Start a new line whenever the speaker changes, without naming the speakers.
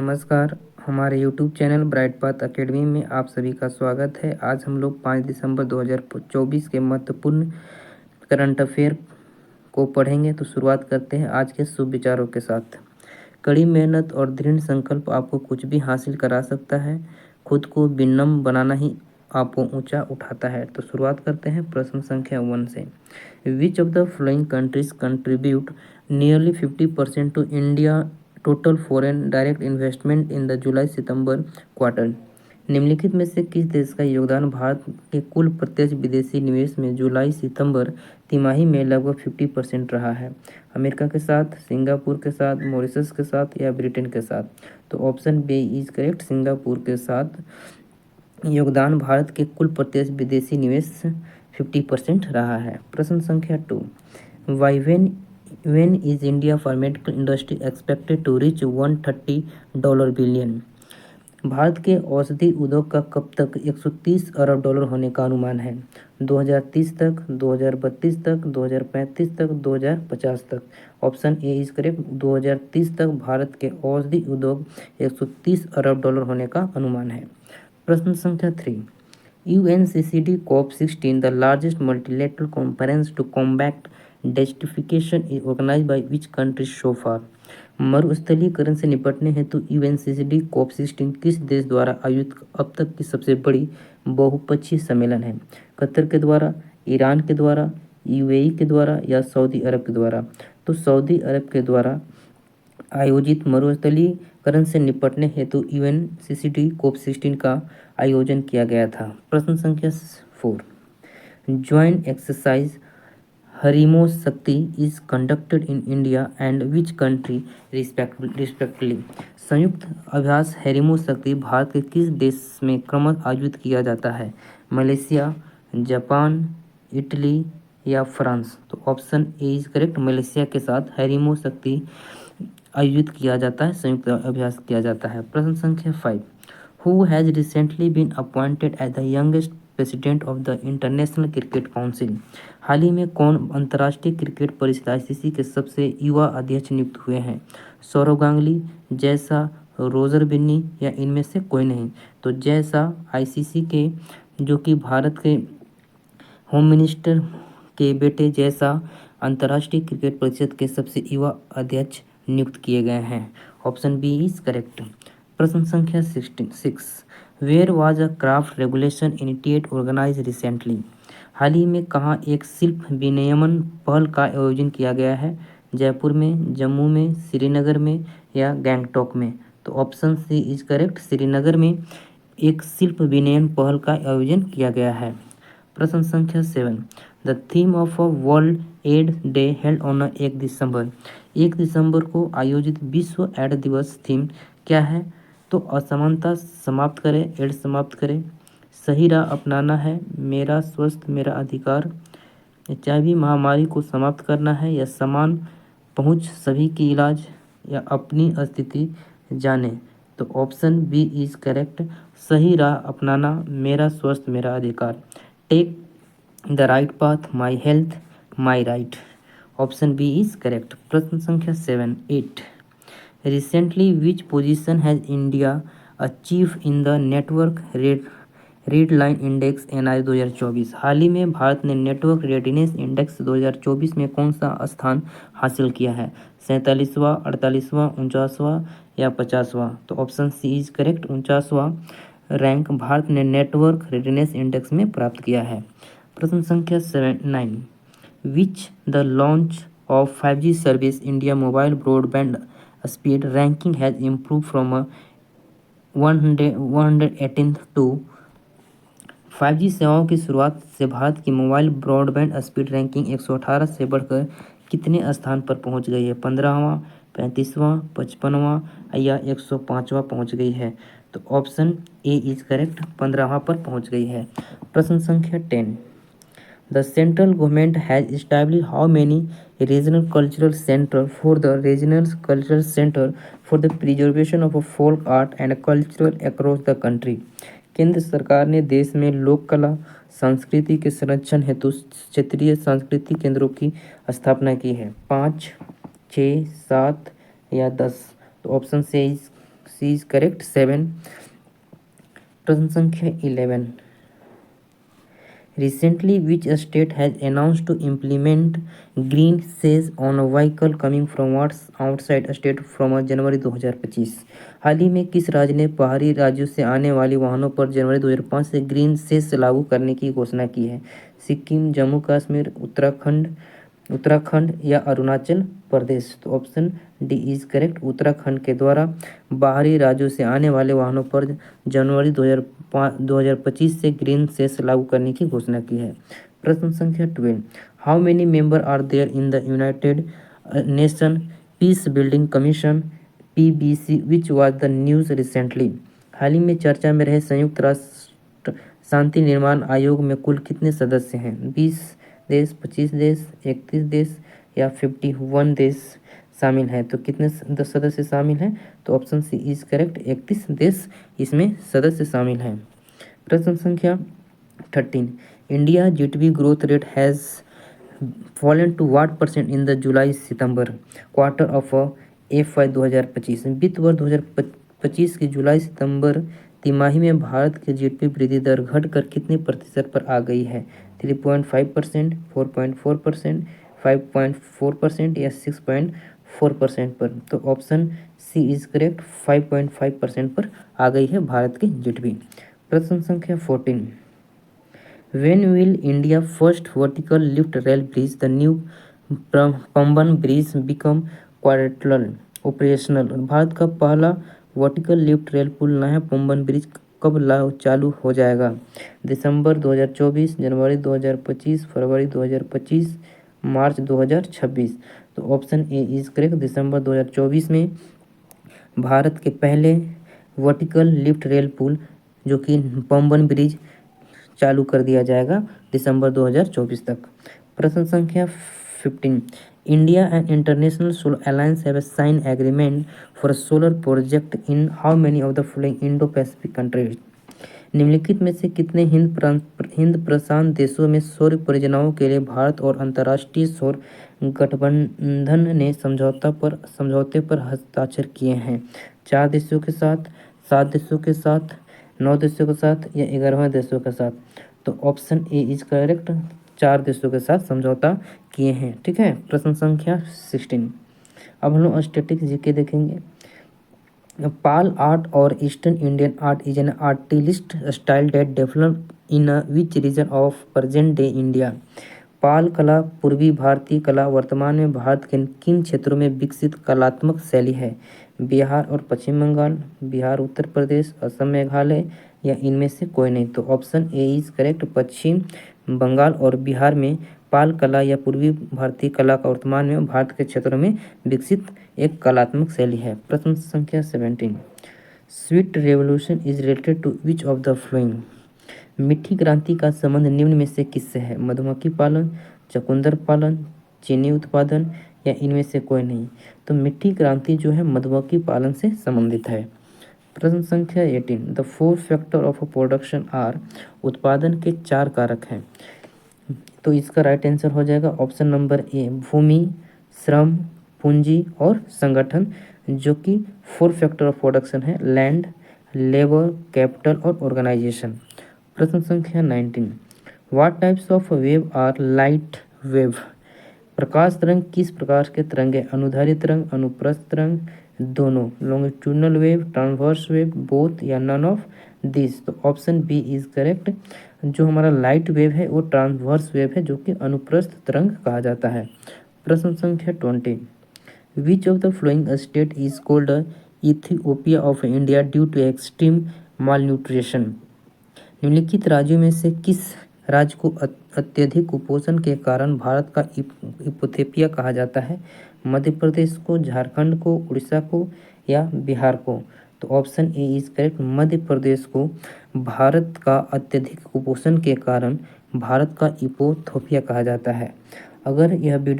नमस्कार। हमारे YouTube channel bright path academy में आप सभी का स्वागत है। आज हम लोग 5 दिसंबर 2024 के महत्वपूर्ण करंट अफेयर को पढ़ेंगे। तो शुरुआत करते हैं आज के शुभ विचारों के साथ। कड़ी मेहनत और दृढ़ संकल्प आपको कुछ भी हासिल करा सकता है। खुद को विनम्र बनाना ही आपको ऊंचा उठाता है। तो शुरुआत करते हैं प्रश्न संख्या 1 से। Which of the following countries contribute nearly 50% to India total foreign direct investment in the July September quarter. निम्नलिखित में से किस देश का योगदान भारत के कुल प्रत्यक्ष विदेशी निवेश में जुलाई सितंबर तिमाही में लगभग 50% रहा है? अमेरिका के साथ, सिंगापुर के साथ, मॉरिशस के साथ या ब्रिटेन के साथ? तो option B is correct, Singapore के साथ योगदान भारत के कुल प्रत्यक्ष विदेशी निवेश 50% रहा है। प्रश्न संख्या 2। Why when is India pharmaceutical industry expected to reach $130 billion? भारत के औषधि उद्योग का कब तक $130 अरब होने का अनुमान है? 2030 तक, 2032 तक, 2035 तक, 2050 तक? ऑप्शन ए इज करेक्ट, 2030 तक भारत के औषधि उद्योग $130 अरब होने का अनुमान है। प्रश्न संख्या 3। UNCCD COP16, the largest multilateral conference to combat desertification, is organized by which country so far? मरुस्थलीकरण से निपटने हेतु UNCCD COP16 किस देश द्वारा आयोजित अब तक की सबसे बड़ी बहुपक्षीय सम्मेलन है? कतर के द्वारा, ईरान के द्वारा, UAE के द्वारा या सऊदी अरब के द्वारा? तो सऊदी अरब के द्वारा आयोजित मरुस्थलीकरण से निपटने हेतु UNCCD COP16 का आयोजन किया गया था। प्रश्न संख्या 4। ज्वाइंट एक्सरसाइज हरिमो शक्ति is conducted in India and which country respectively? संयुक्त अभ्यास हरिमो शक्ति भारत के किस देश में क्रमशः आयोजित किया जाता है? मलेशिया, जापान, इटली या फ्रांस? तो option A is correct, Malaysia के साथ हरिमो शक्ति आयोजित किया जाता है, संयुक्त अभ्यास किया जाता है। प्रश्न संख्या 5। Who has recently been appointed as the youngest president of the International Cricket Council? हाल ही में कौन अंतर्राष्ट्रीय क्रिकेट परिषद ICC के सबसे युवा अध्यक्ष नियुक्त हुए हैं? सौरव गांगुली, जैसा, रोजर बिन्नी या इनमें से कोई नहीं? तो जैसा ICC के जो कि भारत के होम मिनिस्टर के बेटे जैसा अंतर्राष्ट्रीय क्रिकेट परिषद के सबसे युवा अध्यक्ष नियुक्त किए गए हैं। Option B is correct. प्रश्न संख्या 6। Where was a craft regulation initiate organise recently? हाल ही में कहाँ एक शिल्प विनियमन पहल का आयोजन किया गया है? जयपुर में, जम्मू में, श्रीनगर में या गैंगटॉक में? तो option C is correct, Srinagar में एक शिल्प विनियमन पहल का आयोजन किया गया है। प्रश्न संख्या 7। The theme of a world AIDS day held on 1 December. 1 दिसंबर को आयोजित विश्व एड दिवस थीम क्या है? तो असमानता समाप्त करें, एड्स समाप्त करें, सही राह अपनाना है, मेरा स्वस्थ मेरा अधिकार, HIV महामारी को समाप्त करना है या समान पहुंच सभी की इलाज या अपनी स्थिति जाने? तो ऑप्शन बी इज करेक्ट, सही राह अपनाना, मेरा स्वस्थ मेरा अधिकार। Take the right path, my health my right. Option B is correct. प्रश्न संख्या 8। Recently, which position has India achieved in the Network red line index NI 2024? हाल ही में भारत ने नेटवर्क रेडिनेस इंडेक्स 2024 में कौन सा स्थान हासिल किया है? 47वां, 48वां, 49वां या 50वां? तो ऑप्शन सी इज करेक्ट, 49वां रैंक भारत ने नेटवर्क रेडिनेस इंडेक्स में प्राप्त किया है। प्रश्न संख्या 9। Which the launch of 5G service India mobile broadband speed ranking has improve from 118 to 5G सेवाओं की शुरुआत से भारत की मोबाइल ब्रॉडबैंड स्पीड रैंकिंग 118 से बढ़कर कितने स्थान पर पहुंच गई है? 15वां, 35वां, 55वां या 105वां पहुंच गई है? तो ऑप्शन ए इज करेक्ट, 15वां पर पहुंच गई है। प्रश्न संख्या 10। The central government has established how many regional cultural centers for the regional cultural center for the preservation of folk art and culture across the country? केंद्र सरकार ने देश में लोक कला संस्कृति के संरक्षण हेतु क्षेत्रीय सांस्कृतिक केंद्रों की स्थापना की है। 5, 6, 7 या 10? तो option C C is correct 7। प्रश्न संख्या 11, recently which state has announced to implement green cess on vehicle coming from outside state from January 2025। हाल ही में किस राज्य ने बाहरी राज्यों से आने वाली वाहनों पर जनवरी 2005 से ग्रीन सेस लागू करने की घोषणा की है? सिक्किम, जम्मू कश्मीर, उत्तराखंड या अरुणाचल प्रदेश? तो option D is correct. Uttarakhand के द्वारा बाहरी राज्यों से आने वाले वाहनों पर जनवरी 2025 से ग्रीन सेस लागू करने की घोषणा की है। प्रश्न संख्या 12, how many member are there in the United Nation peace building commission PBC which was the news recently? हाल ही में चर्चा में रहे संयुक्त राष्ट्र शांति निर्माण आयोग में कुल कितने सदस्य हैं? 20 देश, 25 देश, 31 देश या 51 देश शामिल हैं? तो कितने सदस्य शामिल हैं? तो ऑप्शन सी इज करेक्ट, 31 देश इसमें सदस्य शामिल हैं। प्रश्न संख्या 13, India GDP growth rate has fallen to what % in the July September quarter of FY 2025? वित्त वर्ष 2025 की जुलाई-सितंबर तिमाही में भारत की GDP वृद्धि दर घटकर कितने प्रतिशत पर आ गई है? 3.5%, 4.4%, 5.4% या 6.4% पर? तो ऑप्शन सी इज करेक्ट, 5.5% पर आ गई है भारत की GDP। प्रश्न संख्या 14, When will India first vertical lift rail bridge, the new Pamban bridge become operational? Bharat का पहला वर्टिकल लिफ्ट रेल पुल नया पंबन ब्रिज कब चालू हो जाएगा? दिसंबर 2024, जनवरी 2025, फरवरी 2025, मार्च 2026? तो ऑप्शन ए इज करेक्ट, दिसंबर 2024 में भारत के पहले वर्टिकल लिफ्ट रेल पुल जो कि पंबन ब्रिज चालू कर दिया जाएगा दिसंबर 2024 तक। प्रश्न संख्या 15, India and international solar alliance have sign agreement for solar project in how many of the following Indo Pacific countries? निम्नलिखित में से कितने हिंद प्रशांत देशों में सौर परियोजनाओं के लिए भारत और अंतर्राष्ट्रीय सौर गठबंधन ने समझौते पर हस्ताक्षर किए हैं? 4 देशों के साथ, 7 देशों के साथ, 9 देशों के साथ या 11वें देशों के साथ? तो ऑप्शन ए इज करेक्ट, 4 देशों के साथ समझौता किए हैं। ठीक है। प्रश्न संख्या 16, अब हम लोग स्टैटिक जीके देखेंगे। पाल आर्ट और eastern Indian art is an artist style that develop in which region of present day India? Pala कला पूर्वी भारतीय कला वर्तमान में भारत के किन क्षेत्रों में विकसित कलात्मक शैली है? बिहार और पश्चिम बंगाल, बिहार, उत्तर प्रदेश, असम, मेघालय या इनमें से कोई नहीं? तो ऑप्शन ए इज करेक्ट, पश्चिम बंगाल और बिहार में पाल कला या पूर्वी भारतीय कला का वर्तमान में भारत के क्षेत्रों में विकसित एक कलात्मक शैली है। प्रश्न संख्या 17, sweet revolution is related to which of the following? मीठी क्रांति का संबंध निम्न में से किससे है? मधुमक्खी पालन, चुकंदर पालन, चीनी उत्पादन या इनमें से कोई नहीं? तो मीठी क्रांति जो है मधुमक्खी पालन से संबंधित है। प्रश्न संख्या 18, the 4 factor of production are? उत्पादन के 4 कारक हैं। तो इसका राइट आंसर हो जाएगा ऑप्शन नंबर ए, भूमि, श्रम, पूंजी और संगठन, जो कि 4 फैक्टर ऑफ प्रोडक्शन है, लैंड, लेबर, कैपिटल और ऑर्गेनाइजेशन। प्रश्न संख्या 19, what types of wave are light wave? प्रकाश तरंग किस प्रकार के तरंग है? अनुदैर्ध्य तरंग, अनुप्रस्थ तरंग, दोनों, longitudinal wave, transverse wave, both या नन ऑफ दिस? तो ऑप्शन बी इज करेक्ट, जो हमारा लाइट वेव है वो ट्रांसवर्स वेव है, जो कि अनुप्रस्थ तरंग कहा जाता है। प्रश्न संख्या 20, which of the following state is called Ethiopia of India due to extreme malnutrition? निम्नलिखित राज्यों में से किस राज्य को अत्यधिक कुपोषण के कारण भारत का इथियोपिया कहा जाता है? मध्य प्रदेश को, झारखंड को, उड़ीसा को या बिहार को? तो option A is correct, Madhya Pradesh को भारत का अत्यधिक कुपोषण के कारण भारत का इथियोपिया कहा जाता है। अगर यह वीडियो